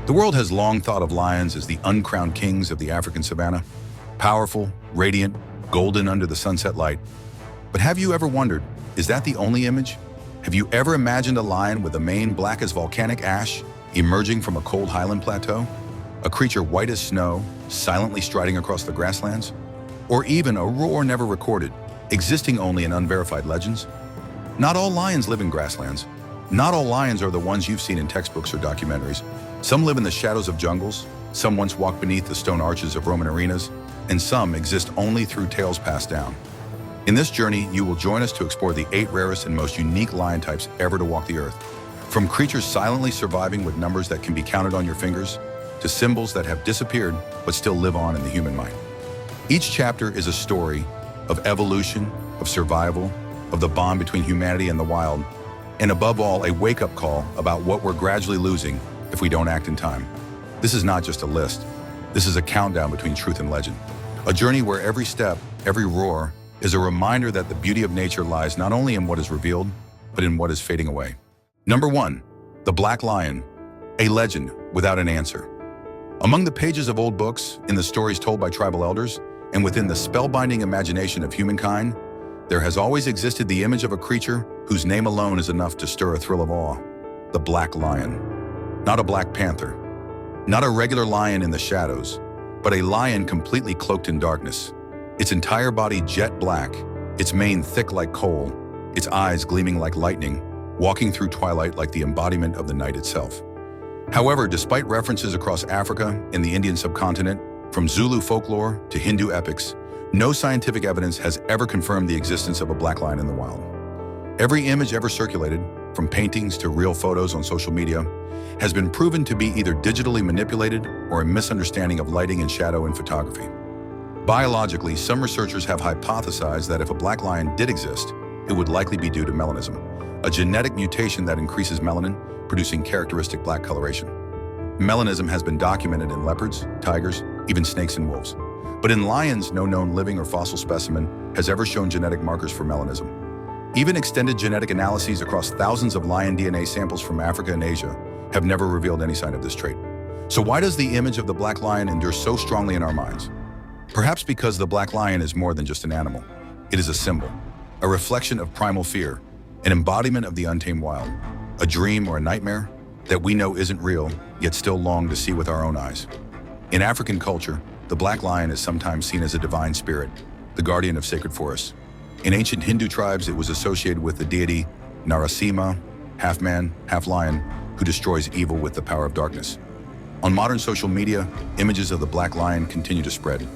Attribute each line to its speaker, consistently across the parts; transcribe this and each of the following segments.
Speaker 1: The world has long thought of lions as the uncrowned kings of the African savanna, powerful, radiant, golden under the sunset light. But have you ever wondered, is that the only image? Have you ever imagined a lion with a mane black as volcanic ash emerging from a cold highland plateau? A creature white as snow, silently striding across the grasslands? Or even a roar never recorded, existing only in unverified legends? Not all lions live in grasslands. Not all lions are the ones you've seen in textbooks or documentaries. Some live in the shadows of jungles, some once walked beneath the stone arches of Roman arenas, and some exist only through tales passed down. In this journey, you will join us to explore the 8 rarest and most unique lion types ever to walk the earth. From creatures silently surviving with numbers that can be counted on your fingers, to symbols that have disappeared but still live on in the human mind. Each chapter is a story of evolution, of survival, of the bond between humanity and the wild, and above all, a wake-up call about what we're gradually losing if we don't act in time. This is not just a list. This is a countdown between truth and legend. A journey where every step, every roar, is a reminder that the beauty of nature lies not only in what is revealed, but in what is fading away. Number 1, the Black Lion, a legend without an answer. Among the pages of old books, in the stories told by tribal elders, and within the spellbinding imagination of humankind, there has always existed the image of a creature whose name alone is enough to stir a thrill of awe. The Black Lion. Not a black panther. Not a regular lion in the shadows, but a lion completely cloaked in darkness. Its entire body jet black, its mane thick like coal, its eyes gleaming like lightning, walking through twilight like the embodiment of the night itself. However, despite references across Africa and the Indian subcontinent, from Zulu folklore to Hindu epics, no scientific evidence has ever confirmed the existence of a black lion in the wild. Every image ever circulated, from paintings to real photos on social media, has been proven to be either digitally manipulated or a misunderstanding of lighting and shadow in photography. Biologically, some researchers have hypothesized that if a black lion did exist, it would likely be due to melanism, a genetic mutation that increases melanin, producing characteristic black coloration. Melanism has been documented in leopards, tigers, even snakes and wolves. But in lions, no known living or fossil specimen has ever shown genetic markers for melanism. Even extended genetic analyses across thousands of lion DNA samples from Africa and Asia have never revealed any sign of this trait. So why does the image of the black lion endure so strongly in our minds? Perhaps because the black lion is more than just an animal. It is a symbol, a reflection of primal fear, an embodiment of the untamed wild, a dream or a nightmare that we know isn't real, yet still long to see with our own eyes. In African culture, the black lion is sometimes seen as a divine spirit, the guardian of sacred forests. In ancient Hindu tribes, it was associated with the deity Narasimha, half man, half lion, who destroys evil with the power of darkness. On modern social media, images of the black lion continue to spread.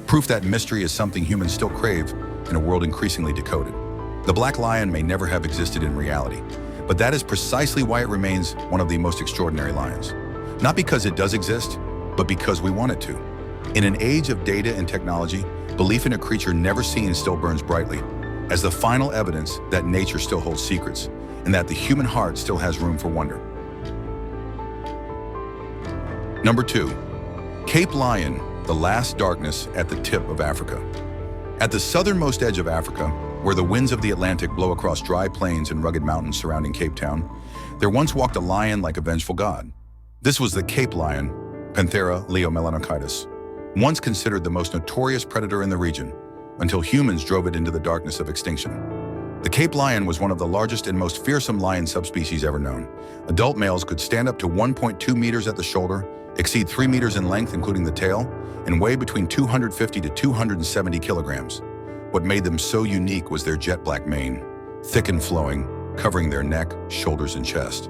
Speaker 1: Proof that mystery is something humans still crave in a world increasingly decoded. The black lion may never have existed in reality, but that is precisely why it remains one of the most extraordinary lions. Not because it does exist, but because we want it to. In an age of data and technology, belief in a creature never seen still burns brightly, as the final evidence that nature still holds secrets, and that the human heart still has room for wonder. Number 2, Cape Lion, the last darkness at the tip of Africa. At the southernmost edge of Africa, where the winds of the Atlantic blow across dry plains and rugged mountains surrounding Cape Town, there once walked a lion like a vengeful god. This was the Cape Lion, Panthera leomelanochitis, once considered the most notorious predator in the region, until humans drove it into the darkness of extinction. The Cape Lion was one of the largest and most fearsome lion subspecies ever known. Adult males could stand up to 1.2 meters at the shoulder, exceed 3 meters in length including the tail, and weigh between 250 to 270 kilograms. What made them so unique was their jet black mane, thick and flowing, covering their neck, shoulders, and chest,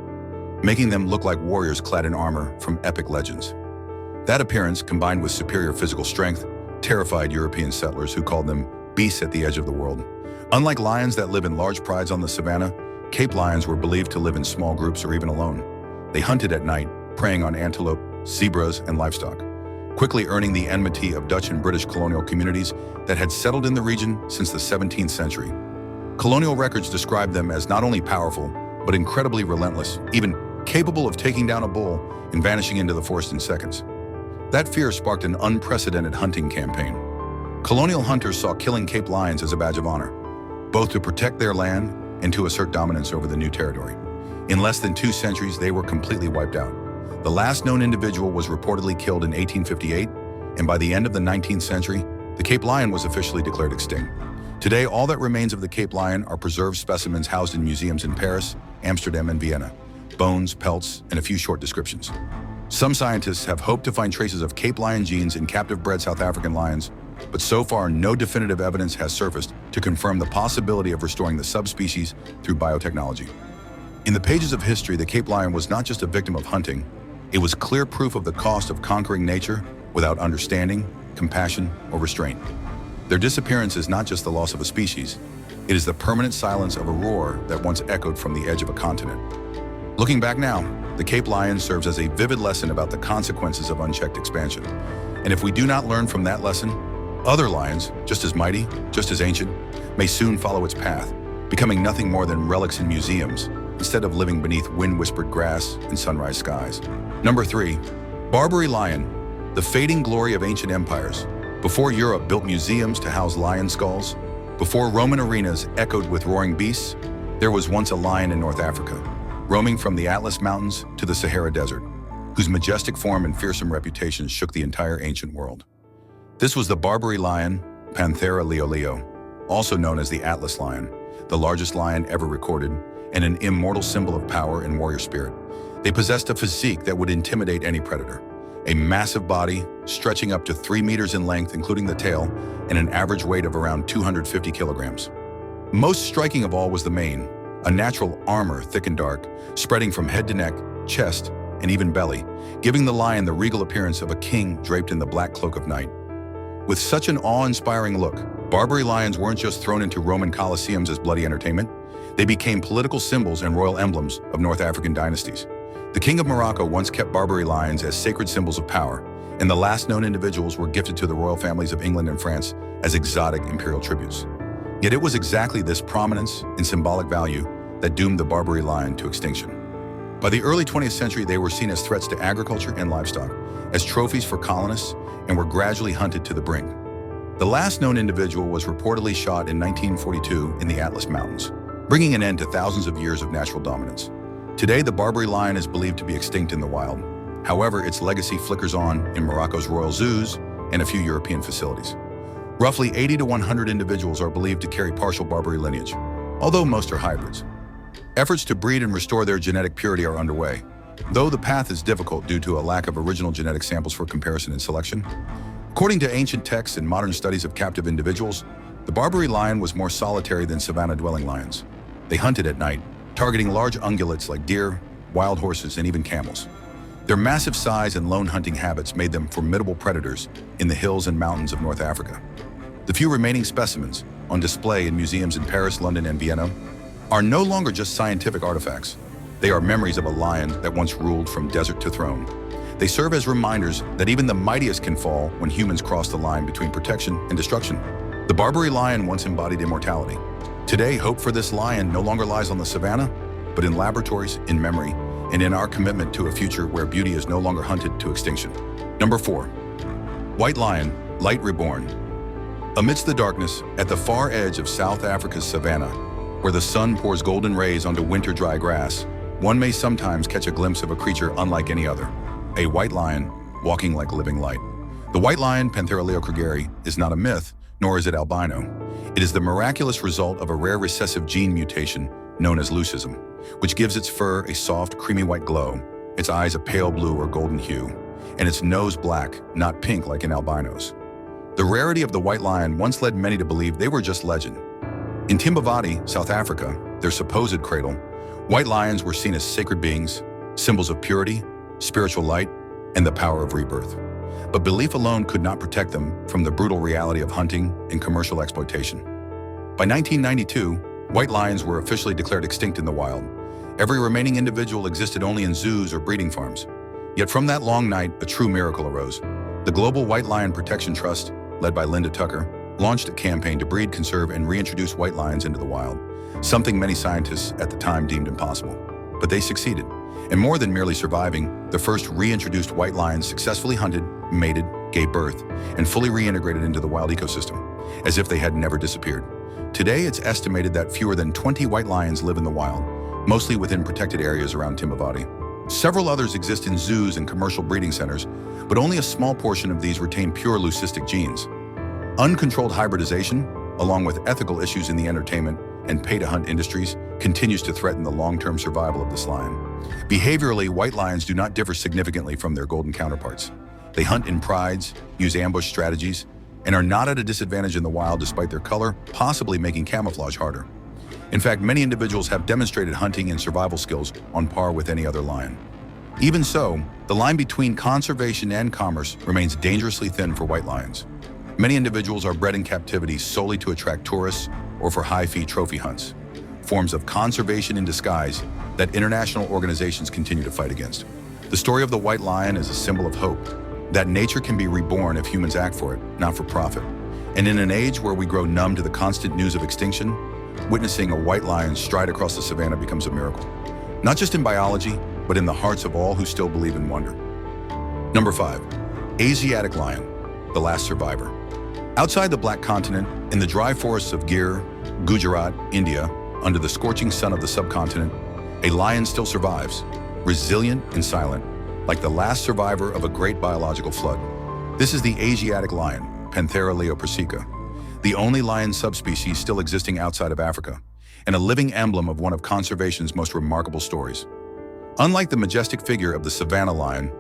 Speaker 1: making them look like warriors clad in armor from epic legends. That appearance, combined with superior physical strength, terrified European settlers who called them beasts at the edge of the world. Unlike lions that live in large prides on the savanna, Cape lions were believed to live in small groups or even alone. They hunted at night, preying on antelope, zebras, and livestock, quickly earning the enmity of Dutch and British colonial communities that had settled in the region since the 17th century. Colonial records describe them as not only powerful, but incredibly relentless, even capable of taking down a bull and vanishing into the forest in seconds. That fear sparked an unprecedented hunting campaign. Colonial hunters saw killing Cape lions as a badge of honor, both to protect their land and to assert dominance over the new territory. In less than 2 centuries, they were completely wiped out. The last known individual was reportedly killed in 1858, and by the end of the 19th century, the Cape lion was officially declared extinct. Today, all that remains of the Cape lion are preserved specimens housed in museums in Paris, Amsterdam, and Vienna. Bones, pelts, and a few short descriptions. Some scientists have hoped to find traces of Cape lion genes in captive-bred South African lions, but so far no definitive evidence has surfaced to confirm the possibility of restoring the subspecies through biotechnology. In the pages of history, the Cape lion was not just a victim of hunting, it was clear proof of the cost of conquering nature without understanding, compassion, or restraint. Their disappearance is not just the loss of a species, it is the permanent silence of a roar that once echoed from the edge of a continent. Looking back now, the Cape lion serves as a vivid lesson about the consequences of unchecked expansion. And if we do not learn from that lesson, other lions, just as mighty, just as ancient, may soon follow its path, becoming nothing more than relics in museums, instead of living beneath wind-whispered grass and sunrise skies. Number 3, Barbary lion, the fading glory of ancient empires. Before Europe built museums to house lion skulls, before Roman arenas echoed with roaring beasts, there was once a lion in North Africa, roaming from the Atlas Mountains to the Sahara Desert, whose majestic form and fearsome reputation shook the entire ancient world. This was the Barbary lion, Panthera leo, also known as the Atlas lion, the largest lion ever recorded, and an immortal symbol of power and warrior spirit. They possessed a physique that would intimidate any predator. A massive body, stretching up to 3 meters in length, including the tail, and an average weight of around 250 kilograms. Most striking of all was the mane, a natural armor thick and dark, spreading from head to neck, chest, and even belly, giving the lion the regal appearance of a king draped in the black cloak of night. With such an awe-inspiring look, Barbary lions weren't just thrown into Roman colosseums as bloody entertainment, they became political symbols and royal emblems of North African dynasties. The King of Morocco once kept Barbary lions as sacred symbols of power, and the last known individuals were gifted to the royal families of England and France as exotic imperial tributes. Yet it was exactly this prominence and symbolic value that doomed the Barbary lion to extinction. By the early 20th century, they were seen as threats to agriculture and livestock, as trophies for colonists, and were gradually hunted to the brink. The last known individual was reportedly shot in 1942 in the Atlas Mountains, bringing an end to thousands of years of natural dominance. Today, the Barbary lion is believed to be extinct in the wild. However, its legacy flickers on in Morocco's royal zoos and a few European facilities. Roughly 80 to 100 individuals are believed to carry partial Barbary lineage, although most are hybrids. Efforts to breed and restore their genetic purity are underway, though the path is difficult due to a lack of original genetic samples for comparison and selection. According to ancient texts and modern studies of captive individuals, the Barbary lion was more solitary than savanna-dwelling lions. They hunted at night, targeting large ungulates like deer, wild horses, and even camels. Their massive size and lone hunting habits made them formidable predators in the hills and mountains of North Africa. The few remaining specimens, on display in museums in Paris, London, and Vienna, are no longer just scientific artifacts. They are memories of a lion that once ruled from desert to throne. They serve as reminders that even the mightiest can fall when humans cross the line between protection and destruction. The Barbary lion once embodied immortality. Today, hope for this lion no longer lies on the savannah, but in laboratories, in memory, and in our commitment to a future where beauty is no longer hunted to extinction. Number 4. White lion, light reborn. Amidst the darkness, at the far edge of South Africa's savannah, where the sun pours golden rays onto winter-dry grass, one may sometimes catch a glimpse of a creature unlike any other, a white lion walking like living light. The white lion, Panthera leo, is not a myth, nor is it albino. It is the miraculous result of a rare recessive gene mutation known as leucism, which gives its fur a soft, creamy white glow, its eyes a pale blue or golden hue, and its nose black, not pink like in albinos. The rarity of the white lion once led many to believe they were just legend. In Timbavati, South Africa, their supposed cradle, white lions were seen as sacred beings, symbols of purity, spiritual light, and the power of rebirth. But belief alone could not protect them from the brutal reality of hunting and commercial exploitation. By 1992, white lions were officially declared extinct in the wild. Every remaining individual existed only in zoos or breeding farms. Yet from that long night, a true miracle arose. The Global White Lion Protection Trust, led by Linda Tucker, launched a campaign to breed, conserve, and reintroduce white lions into the wild, something many scientists at the time deemed impossible. But they succeeded, and more than merely surviving, the first reintroduced white lions successfully hunted, mated, gave birth, and fully reintegrated into the wild ecosystem, as if they had never disappeared. Today, it's estimated that fewer than 20 white lions live in the wild, mostly within protected areas around Timbavati. Several others exist in zoos and commercial breeding centers, but only a small portion of these retain pure leucistic genes. Uncontrolled hybridization, along with ethical issues in the entertainment and pay-to-hunt industries, continues to threaten the long-term survival of this lion. Behaviorally, white lions do not differ significantly from their golden counterparts. They hunt in prides, use ambush strategies, and are not at a disadvantage in the wild despite their color, possibly making camouflage harder. In fact, many individuals have demonstrated hunting and survival skills on par with any other lion. Even so, the line between conservation and commerce remains dangerously thin for white lions. Many individuals are bred in captivity solely to attract tourists or for high-fee trophy hunts, forms of conservation in disguise that international organizations continue to fight against. The story of the white lion is a symbol of hope, that nature can be reborn if humans act for it, not for profit. And in an age where we grow numb to the constant news of extinction, witnessing a white lion stride across the savannah becomes a miracle. Not just in biology, but in the hearts of all who still believe in wonder. Number 5. Asiatic lion, the last survivor. Outside the Black Continent, in the dry forests of Gir, Gujarat, India, under the scorching sun of the subcontinent, a lion still survives, resilient and silent, like the last survivor of a great biological flood. This is the Asiatic lion, Panthera leopersica, the only lion subspecies still existing outside of Africa, and a living emblem of one of conservation's most remarkable stories. Unlike the majestic figure of the savanna lion,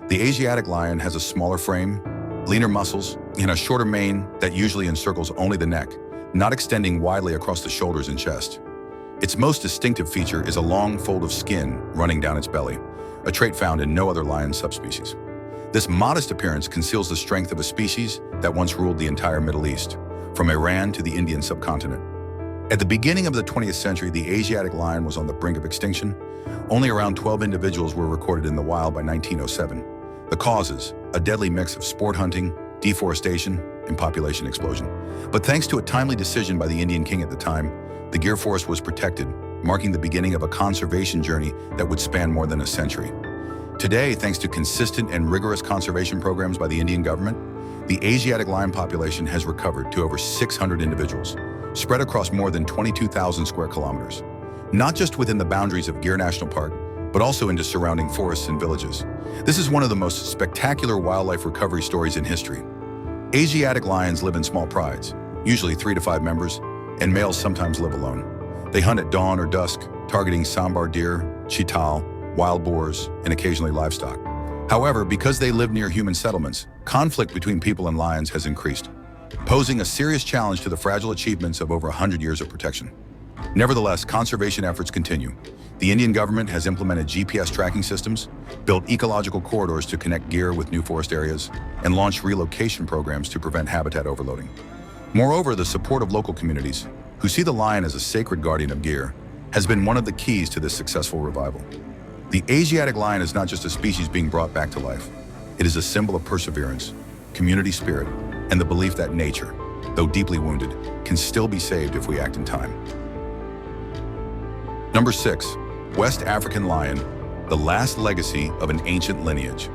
Speaker 1: the Asiatic lion has a smaller frame, leaner muscles, and a shorter mane that usually encircles only the neck, not extending widely across the shoulders and chest. Its most distinctive feature is a long fold of skin running down its belly, a trait found in no other lion subspecies. This modest appearance conceals the strength of a species that once ruled the entire Middle East, from Iran to the Indian subcontinent. At the beginning of the 20th century, the Asiatic lion was on the brink of extinction. Only around 12 individuals were recorded in the wild by 1907. The causes, a deadly mix of sport hunting, deforestation, and population explosion. But thanks to a timely decision by the Indian king at the time, the Gir forest was protected, marking the beginning of a conservation journey that would span more than a century. Today, thanks to consistent and rigorous conservation programs by the Indian government, the Asiatic lion population has recovered to over 600 individuals, spread across more than 22,000 square kilometers, not just within the boundaries of Gir National Park, but also into surrounding forests and villages. This is one of the most spectacular wildlife recovery stories in history. Asiatic lions live in small prides, usually 3 to 5 members, and males sometimes live alone. They hunt at dawn or dusk, targeting sambar deer, chital, wild boars, and occasionally livestock. However, because they live near human settlements, conflict between people and lions has increased, posing a serious challenge to the fragile achievements of over 100 years of protection. Nevertheless, conservation efforts continue. The Indian government has implemented GPS tracking systems, built ecological corridors to connect Gir with new forest areas, and launched relocation programs to prevent habitat overloading. Moreover, the support of local communities, who see the lion as a sacred guardian of Gir, has been one of the keys to this successful revival. The Asiatic lion is not just a species being brought back to life. It is a symbol of perseverance, community spirit, and the belief that nature, though deeply wounded, can still be saved if we act in time. Number 6. West African lion, the last legacy of an ancient lineage.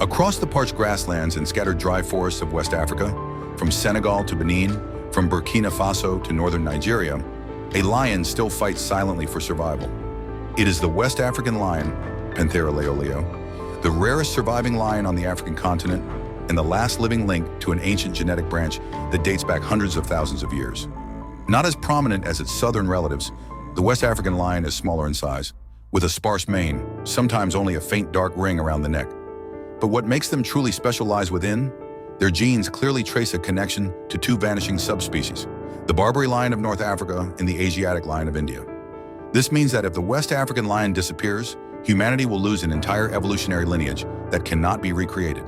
Speaker 1: Across the parched grasslands and scattered dry forests of West Africa, from Senegal to Benin, from Burkina Faso to northern Nigeria, a lion still fights silently for survival. It is the West African lion, Panthera leoleo, the rarest surviving lion on the African continent and the last living link to an ancient genetic branch that dates back hundreds of thousands of years. Not as prominent as its southern relatives, the West African lion is smaller in size, with a sparse mane, sometimes only a faint dark ring around the neck. But what makes them truly special lies within. Their genes clearly trace a connection to 2 vanishing subspecies, the Barbary lion of North Africa and the Asiatic lion of India. This means that if the West African lion disappears, humanity will lose an entire evolutionary lineage that cannot be recreated.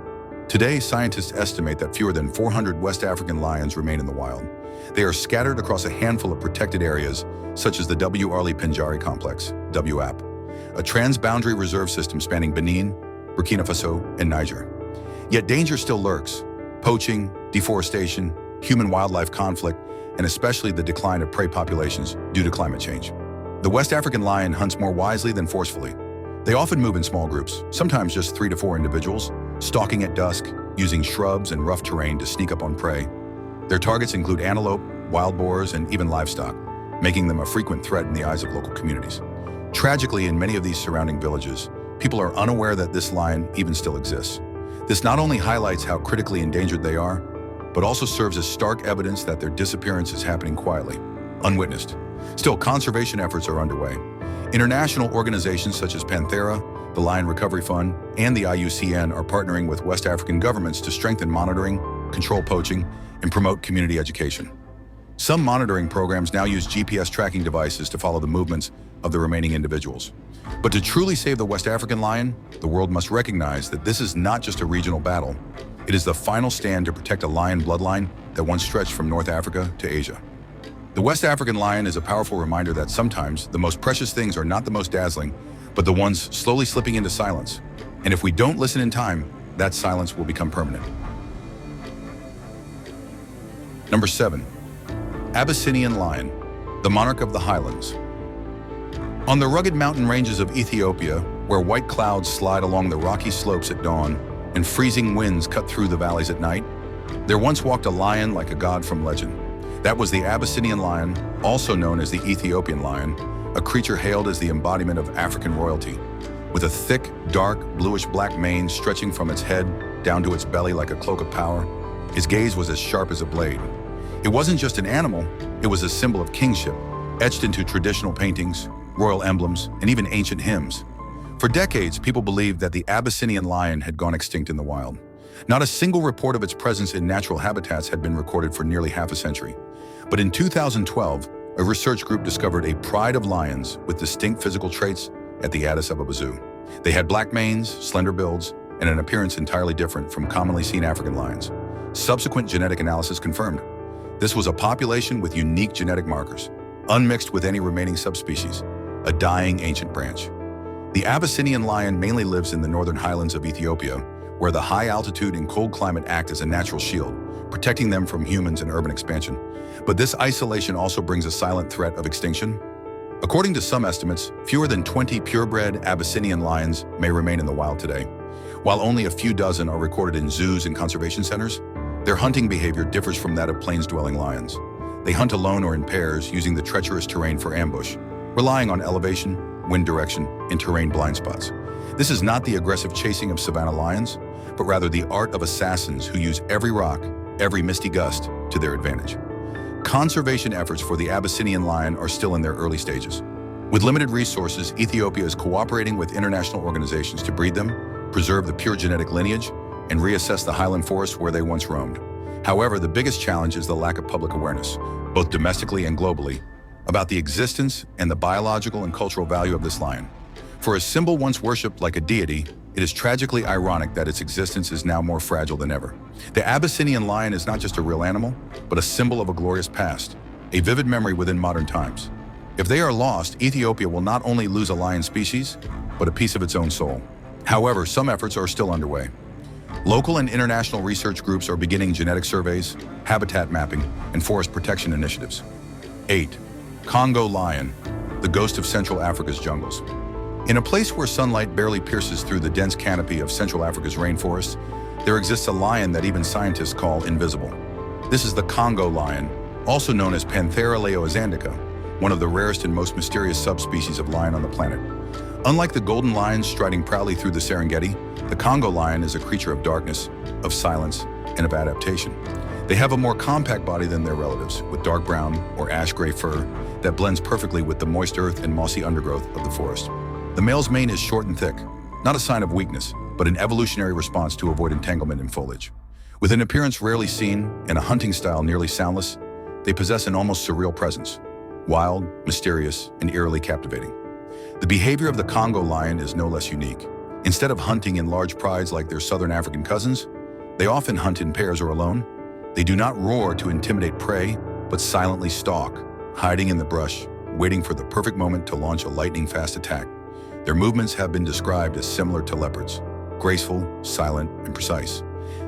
Speaker 1: Today, scientists estimate that fewer than 400 West African lions remain in the wild. They are scattered across a handful of protected areas, such as the W. Arley Pinjari Complex, WAP, a transboundary reserve system spanning Benin, Burkina Faso, and Niger. Yet danger still lurks. Poaching, deforestation, human-wildlife conflict, and especially the decline of prey populations due to climate change. The West African lion hunts more wisely than forcefully. They often move in small groups, sometimes just 3 to 4 individuals, stalking at dusk, using shrubs and rough terrain to sneak up on prey. Their targets include antelope, wild boars, and even livestock, making them a frequent threat in the eyes of local communities. Tragically, in many of these surrounding villages, people are unaware that this lion even still exists. This not only highlights how critically endangered they are, but also serves as stark evidence that their disappearance is happening quietly, unwitnessed. Still, conservation efforts are underway. International organizations such as Panthera, the Lion Recovery Fund, and the IUCN are partnering with West African governments to strengthen monitoring, control poaching, and promote community education. Some monitoring programs now use GPS tracking devices to follow the movements of the remaining individuals. But to truly save the West African lion, the world must recognize that this is not just a regional battle. It is the final stand to protect a lion bloodline that once stretched from North Africa to Asia. The West African lion is a powerful reminder that sometimes the most precious things are not the most dazzling, but the ones slowly slipping into silence. And if we don't listen in time, that silence will become permanent. Number 7. Abyssinian lion, the monarch of the highlands. On the rugged mountain ranges of Ethiopia, where white clouds slide along the rocky slopes at dawn and freezing winds cut through the valleys at night, there once walked a lion like a god from legend. That was the Abyssinian lion, also known as the Ethiopian lion, a creature hailed as the embodiment of African royalty. With a thick, dark, bluish-black mane stretching from its head down to its belly like a cloak of power, his gaze was as sharp as a blade. It wasn't just an animal, it was a symbol of kingship, etched into traditional paintings, royal emblems, and even ancient hymns. For decades, people believed that the Abyssinian lion had gone extinct in the wild. Not a single report of its presence in natural habitats had been recorded for nearly half a century. But in 2012, a research group discovered a pride of lions with distinct physical traits at the Addis Ababa Zoo. They had black manes, slender builds, and an appearance entirely different from commonly seen African lions. Subsequent genetic analysis confirmed this was a population with unique genetic markers, unmixed with any remaining subspecies, a dying ancient branch. The Abyssinian lion mainly lives in the northern highlands of Ethiopia, where the high altitude and cold climate act as a natural shield, protecting them from humans and urban expansion. But this isolation also brings a silent threat of extinction. According to some estimates, fewer than 20 purebred Abyssinian lions may remain in the wild today. While only a few dozen are recorded in zoos and conservation centers, their hunting behavior differs from that of plains-dwelling lions. They hunt alone or in pairs, using the treacherous terrain for ambush, relying on elevation, wind direction, and terrain blind spots. This is not the aggressive chasing of savanna lions, but rather the art of assassins who use every rock, every misty gust to their advantage. Conservation efforts for the Abyssinian lion are still in their early stages. With limited resources, Ethiopia is cooperating with international organizations to breed them, preserve the pure genetic lineage, and reassess the highland forests where they once roamed. However, the biggest challenge is the lack of public awareness, both domestically and globally, about the existence and the biological and cultural value of this lion. For a symbol once worshipped like a deity, it is tragically ironic that its existence is now more fragile than ever. The Abyssinian lion is not just a real animal, but a symbol of a glorious past, a vivid memory within modern times. If they are lost, Ethiopia will not only lose a lion species, but a piece of its own soul. However, some efforts are still underway. Local and international research groups are beginning genetic surveys, habitat mapping, and forest protection initiatives. 8. Congo lion, the ghost of Central Africa's jungles. In a place where sunlight barely pierces through the dense canopy of Central Africa's rainforest, there exists a lion that even scientists call invisible. This is the Congo lion, also known as Panthera leoazandica, one of the rarest and most mysterious subspecies of lion on the planet. Unlike the golden lions striding proudly through the Serengeti, the Congo lion is a creature of darkness, of silence, and of adaptation. They have a more compact body than their relatives, with dark brown or ash-gray fur that blends perfectly with the moist earth and mossy undergrowth of the forest. The male's mane is short and thick, not a sign of weakness, but an evolutionary response to avoid entanglement in foliage. With an appearance rarely seen and a hunting style nearly soundless, they possess an almost surreal presence, wild, mysterious, and eerily captivating. The behavior of the Congo lion is no less unique. Instead of hunting in large prides like their southern African cousins, they often hunt in pairs or alone. They do not roar to intimidate prey, but silently stalk, hiding in the brush, waiting for the perfect moment to launch a lightning-fast attack. Their movements have been described as similar to leopards, graceful, silent, and precise.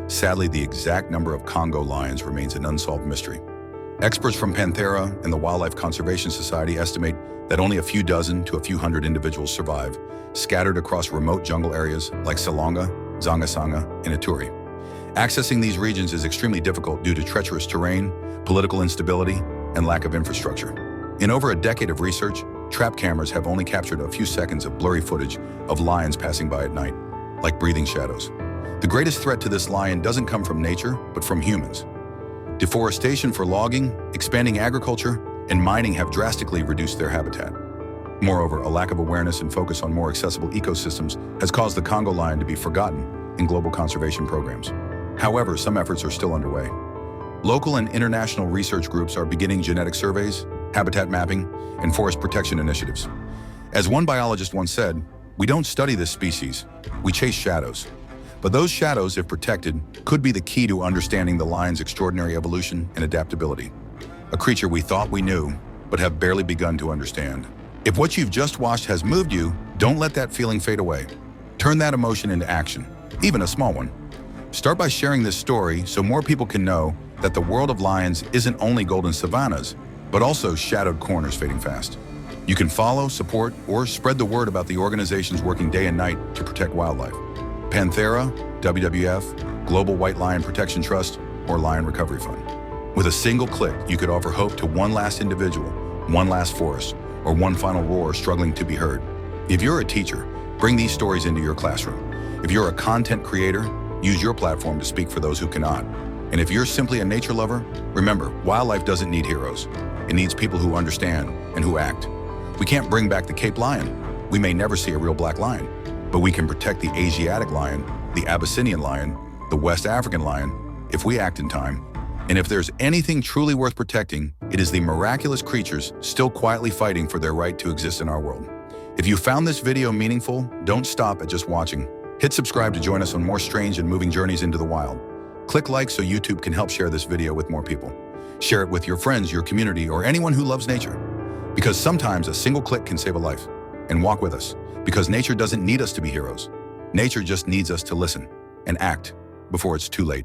Speaker 1: Sadly, the exact number of Congo lions remains an unsolved mystery. Experts from Panthera and the Wildlife Conservation Society estimate that only a few dozen to a few hundred individuals survive, scattered across remote jungle areas like Salonga, Zanga-Zanga, and Ituri. Accessing these regions is extremely difficult due to treacherous terrain, political instability, and lack of infrastructure. In over a decade of research, trap cameras have only captured a few seconds of blurry footage of lions passing by at night, like breathing shadows. The greatest threat to this lion doesn't come from nature, but from humans. Deforestation for logging, expanding agriculture, and mining have drastically reduced their habitat. Moreover, a lack of awareness and focus on more accessible ecosystems has caused the Congo lion to be forgotten in global conservation programs. However, some efforts are still underway. Local and international research groups are beginning genetic surveys, habitat mapping, and forest protection initiatives. As one biologist once said, "We don't study this species, we chase shadows." But those shadows, if protected, could be the key to understanding the lion's extraordinary evolution and adaptability. A creature we thought we knew, but have barely begun to understand. If what you've just watched has moved you, don't let that feeling fade away. Turn that emotion into action, even a small one. Start by sharing this story so more people can know that the world of lions isn't only golden savannas, but also shadowed corners fading fast. You can follow, support, or spread the word about the organizations working day and night to protect wildlife. Panthera, WWF, Global White Lion Protection Trust, or Lion Recovery Fund. With a single click, you could offer hope to one last individual, one last forest, or one final roar struggling to be heard. If you're a teacher, bring these stories into your classroom. If you're a content creator, use your platform to speak for those who cannot. And if you're simply a nature lover, remember, wildlife doesn't need heroes. It needs people who understand and who act. We can't bring back the Cape lion. We may never see a real black lion, but we can protect the Asiatic lion, the Abyssinian lion, the West African lion, if we act in time. And if there's anything truly worth protecting, it is the miraculous creatures still quietly fighting for their right to exist in our world. If you found this video meaningful, don't stop at just watching. Hit subscribe to join us on more strange and moving journeys into the wild. Click like so YouTube can help share this video with more people. Share it with your friends, your community, or anyone who loves nature. Because sometimes a single click can save a life. And walk with us, because nature doesn't need us to be heroes. Nature just needs us to listen and act before it's too late.